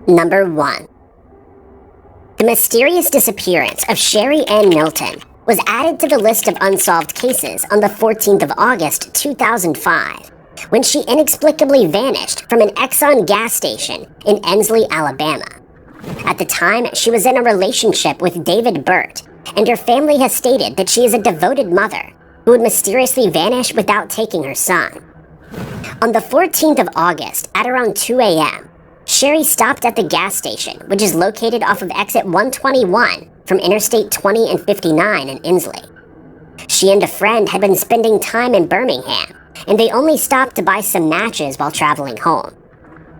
Number 1. The mysterious disappearance of Sherry Ann Milton was added to the list of unsolved cases on the 14th of August, 2005, when she inexplicably vanished from an Exxon gas station in Ensley, Alabama. At the time, she was in a relationship with David Burt, and her family has stated that she is a devoted mother who would mysteriously vanish without taking her son. On the 14th of August, at around 2 a.m., Sherry stopped at the gas station, which is located off of exit 121 from Interstate 20 and 59 in Ensley. She and a friend had been spending time in Birmingham, and they only stopped to buy some matches while traveling home.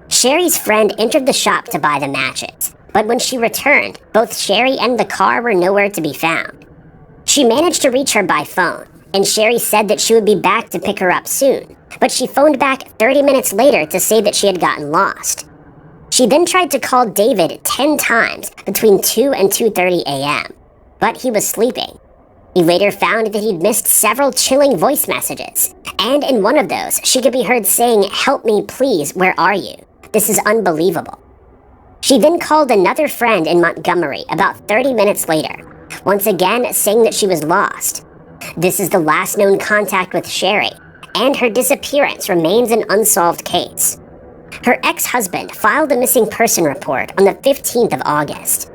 Sherry's friend entered the shop to buy the matches, but when she returned, both Sherry and the car were nowhere to be found. She managed to reach her by phone, and Sherry said that she would be back to pick her up soon, but she phoned back 30 minutes later to say that she had gotten lost. She then tried to call David 10 times between 2 and 2:30 a.m., but he was sleeping. He later found that he'd missed several chilling voice messages, and in one of those, she could be heard saying, "Help me, please, where are you? This is unbelievable." She then called another friend in Montgomery about 30 minutes later, once again saying that she was lost. This is the last known contact with Sherry, and her disappearance remains an unsolved case. Her ex-husband filed a missing person report on the 15th of August.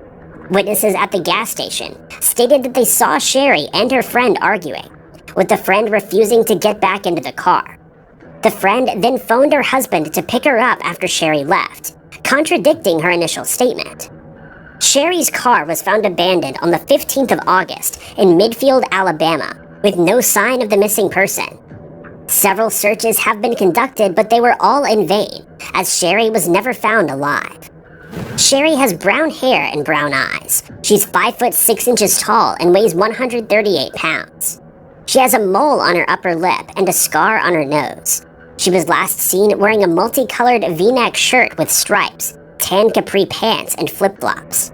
Witnesses at the gas station stated that they saw Sherry and her friend arguing, with the friend refusing to get back into the car. The friend then phoned her husband to pick her up after Sherry left, contradicting her initial statement. Sherry's car was found abandoned on the 15th of August in Midfield, Alabama, with no sign of the missing person. Several searches have been conducted, but they were all in vain, as Sherry was never found alive. Sherry has brown hair and brown eyes. She's 5 foot 6 inches tall and weighs 138 pounds. She has a mole on her upper lip and a scar on her nose. She was last seen wearing a multicolored V-neck shirt with stripes, tan capri pants, and flip-flops.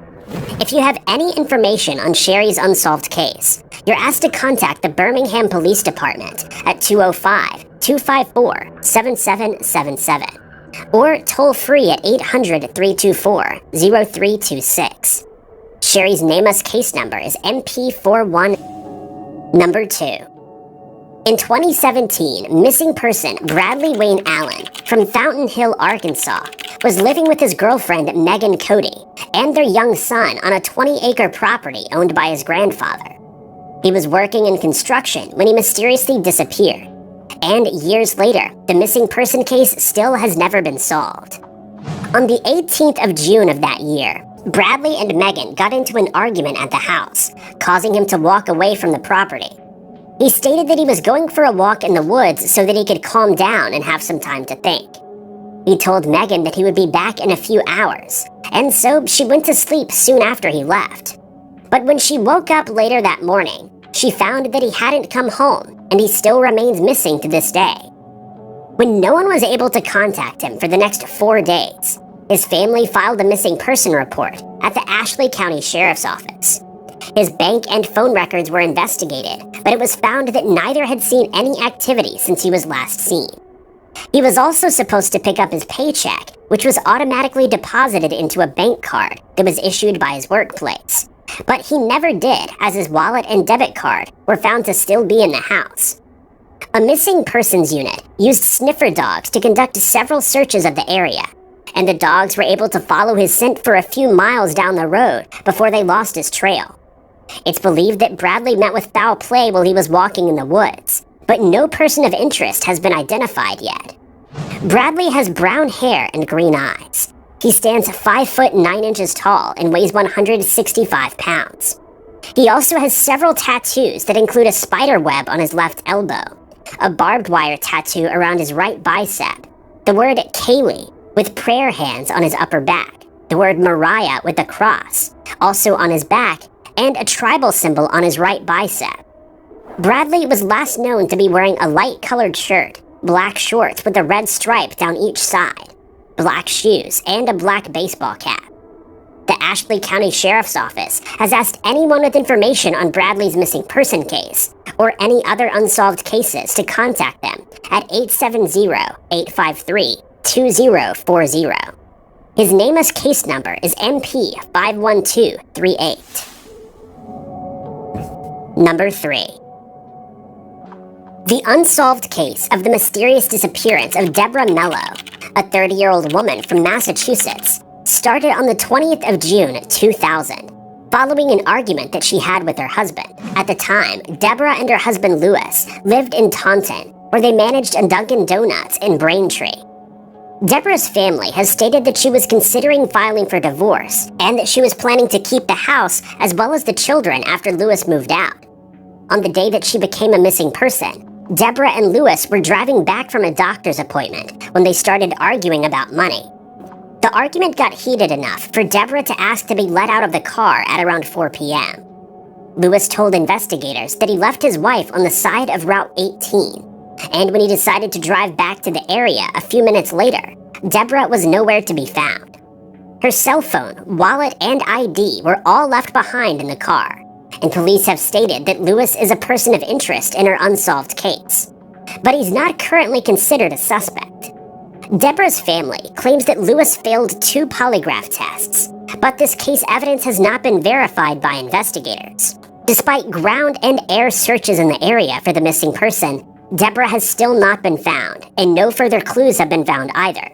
If you have any information on Sherry's unsolved case, you're asked to contact the Birmingham Police Department at 205-254-7777 or toll free at 800-324-0326. Sherry's NamUs case number is MP41. Number 2. In 2017, missing person Bradley Wayne Allen from Fountain Hill, Arkansas, was living with his girlfriend Megan Cody and their young son on a 20-acre property owned by his grandfather. He was working in construction when he mysteriously disappeared, and years later, the missing person case still has never been solved. On the 18th of June of that year, Bradley and Megan got into an argument at the house, causing him to walk away from the property. He stated that he was going for a walk in the woods so that he could calm down and have some time to think. He told Megan that he would be back in a few hours, and so she went to sleep soon after he left. But when she woke up later that morning, she found that he hadn't come home, and he still remains missing to this day. When no one was able to contact him for the next 4 days, his family filed a missing person report at the Ashley County Sheriff's Office. His bank and phone records were investigated, but it was found that neither had seen any activity since he was last seen. He was also supposed to pick up his paycheck, which was automatically deposited into a bank card that was issued by his workplace. But he never did, as his wallet and debit card were found to still be in the house. A missing persons unit used sniffer dogs to conduct several searches of the area, and the dogs were able to follow his scent for a few miles down the road before they lost his trail. It's believed that Bradley met with foul play while he was walking in the woods, but no person of interest has been identified yet. Bradley has brown hair and green eyes. He stands 5 foot 9 inches tall and weighs 165 pounds. He also has several tattoos that include a spider web on his left elbow, a barbed wire tattoo around his right bicep, the word Kaylee with prayer hands on his upper back, the word Mariah with a cross, also on his back, and a tribal symbol on his right bicep. Bradley was last known to be wearing a light-colored shirt, black shorts with a red stripe down each side, black shoes, and a black baseball cap. The Ashley County Sheriff's Office has asked anyone with information on Bradley's missing person case or any other unsolved cases to contact them at 870-853-2040. His NamUs case number is MP51238. Number 3. The unsolved case of the mysterious disappearance of Deborah Mello, a 30-year-old woman from Massachusetts, started on the 20th of June 2000, following an argument that she had with her husband. At the time, Deborah and her husband Louis lived in Taunton, where they managed a Dunkin' Donuts in Braintree. Deborah's family has stated that she was considering filing for divorce and that she was planning to keep the house as well as the children after Louis moved out. On the day that she became a missing person, Deborah and Louis were driving back from a doctor's appointment when they started arguing about money. The argument got heated enough for Deborah to ask to be let out of the car at around 4 p.m. Louis told investigators that he left his wife on the side of Route 18, and when he decided to drive back to the area a few minutes later, Deborah was nowhere to be found. Her cell phone, wallet, and ID were all left behind in the car, and police have stated that Louis is a person of interest in her unsolved case. But he's not currently considered a suspect. Deborah's family claims that Louis failed 2 polygraph tests, but this case evidence has not been verified by investigators. Despite ground and air searches in the area for the missing person, Deborah has still not been found, and no further clues have been found either,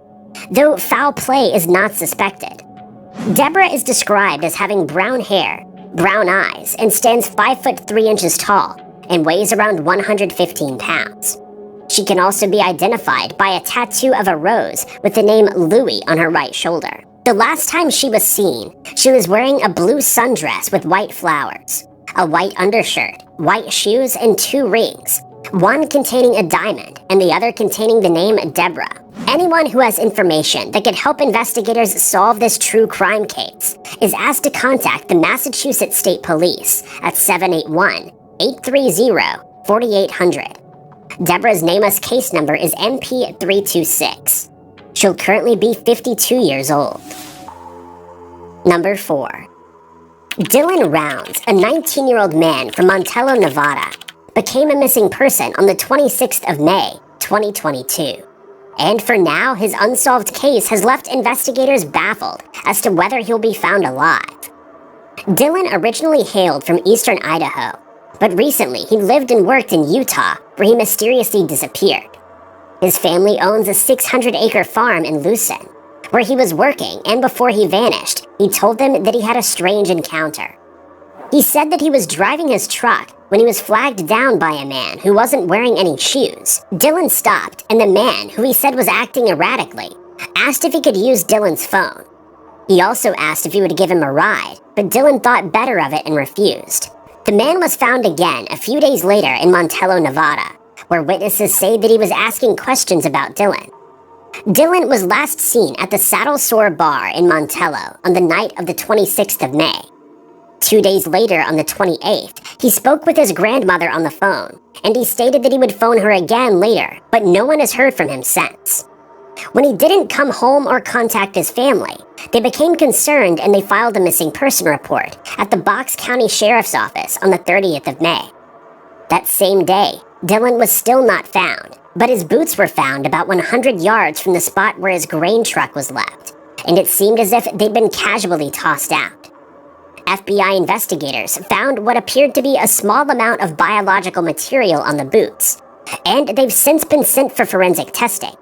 though foul play is not suspected. Deborah is described as having brown hair, brown eyes, and stands 5 foot 3 inches tall and weighs around 115 pounds. She can also be identified by a tattoo of a rose with the name Louis on her right shoulder. The last time she was seen, she was wearing a blue sundress with white flowers, a white undershirt, white shoes, and 2 rings, one containing a diamond and the other containing the name Deborah. Anyone who has information that could help investigators solve this true crime case is asked to contact the Massachusetts State Police at 781-830-4800. Deborah's NamUs case number is MP326. She'll currently be 52 years old. Number 4. Dylan Rounds, a 19-year-old man from Montello, Nevada, became a missing person on the 26th of May, 2022. And for now, his unsolved case has left investigators baffled as to whether he'll be found alive. Dylan originally hailed from eastern Idaho, but recently he lived and worked in Utah, where he mysteriously disappeared. His family owns a 600-acre farm in Lucin, where he was working, and before he vanished, he told them that he had a strange encounter. He said that he was driving his truck when he was flagged down by a man who wasn't wearing any shoes. Dylan stopped, and the man, who he said was acting erratically, asked if he could use Dylan's phone. He also asked if he would give him a ride, but Dylan thought better of it and refused. The man was found again a few days later in Montello, Nevada, where witnesses say that he was asking questions about Dylan. Dylan was last seen at the Saddle Sore Bar in Montello on the night of the 26th of May. 2 days later, on the 28th, he spoke with his grandmother on the phone, and he stated that he would phone her again later, but no one has heard from him since. When he didn't come home or contact his family, they became concerned and they filed a missing person report at the Bucks County Sheriff's Office on the 30th of May. That same day, Dylan was still not found, but his boots were found about 100 yards from the spot where his grain truck was left, and it seemed as if they'd been casually tossed out. FBI investigators found what appeared to be a small amount of biological material on the boots, and they've since been sent for forensic testing.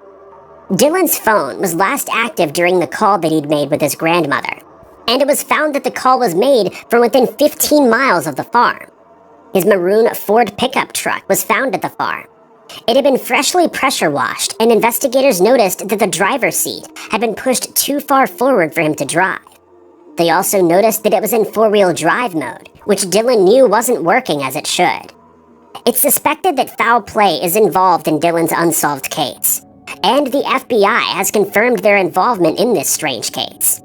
Dylan's phone was last active during the call that he'd made with his grandmother, and it was found that the call was made from within 15 miles of the farm. His maroon Ford pickup truck was found at the farm. It had been freshly pressure washed, and investigators noticed that the driver's seat had been pushed too far forward for him to drive. They also noticed that it was in 4-wheel drive mode, which Dylan knew wasn't working as it should. It's suspected that foul play is involved in Dylan's unsolved case, and the FBI has confirmed their involvement in this strange case.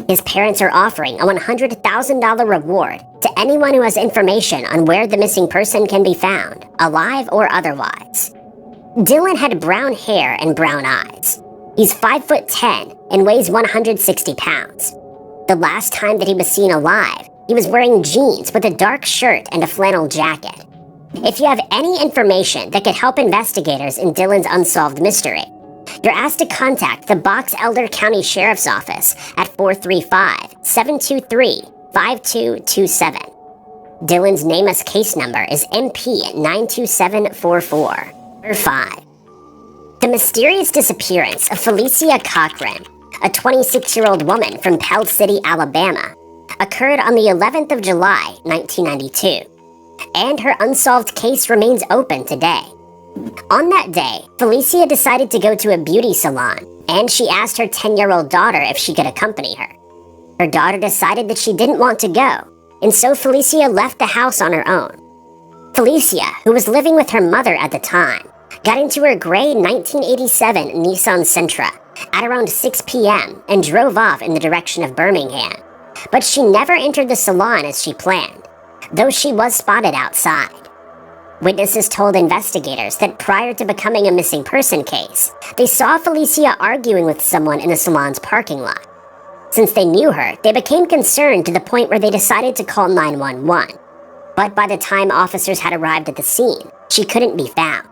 His parents are offering a $100,000 reward to anyone who has information on where the missing person can be found, alive or otherwise. Dylan had brown hair and brown eyes. He's 5'10" and weighs 160 pounds. The last time that he was seen alive, he was wearing jeans with a dark shirt and a flannel jacket. If you have any information that could help investigators in Dylan's unsolved mystery, You're asked to contact the Box Elder County Sheriff's Office at 435-723-5227. Dylan's NamUs case number is MP92744. Number 5. The mysterious disappearance of Felicia Cochran, a 26-year-old woman from Pell City, Alabama, occurred on the 11th of July, 1992, and her unsolved case remains open today. On that day, Felicia decided to go to a beauty salon, and she asked her 10-year-old daughter if she could accompany her. Her daughter decided that she didn't want to go, and so Felicia left the house on her own. Felicia, who was living with her mother at the time, got into her gray 1987 Nissan Sentra at around 6 p.m. and drove off in the direction of Birmingham. But she never entered the salon as she planned, though she was spotted outside. Witnesses told investigators that prior to becoming a missing person case, they saw Felicia arguing with someone in the salon's parking lot. Since they knew her, they became concerned to the point where they decided to call 911. But by the time officers had arrived at the scene, she couldn't be found.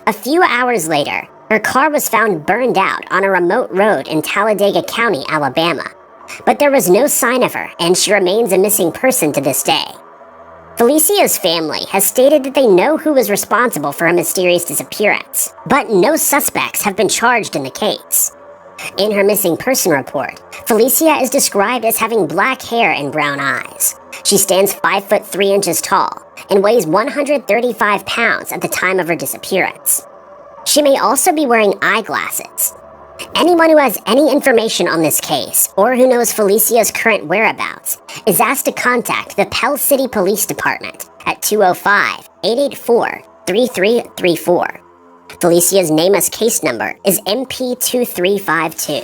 A few hours later, her car was found burned out on a remote road in Talladega County, Alabama. But there was no sign of her, and she remains a missing person to this day. Felicia's family has stated that they know who was responsible for her mysterious disappearance, but no suspects have been charged in the case. In her missing person report, Felicia is described as having black hair and brown eyes. She stands 5 foot 3 inches tall and weighs 135 pounds at the time of her disappearance. She may also be wearing eyeglasses. Anyone who has any information on this case, or who knows Felicia's current whereabouts, is asked to contact the Pell City Police Department at 205-884-3334. Felicia's NamUs case number is MP2352.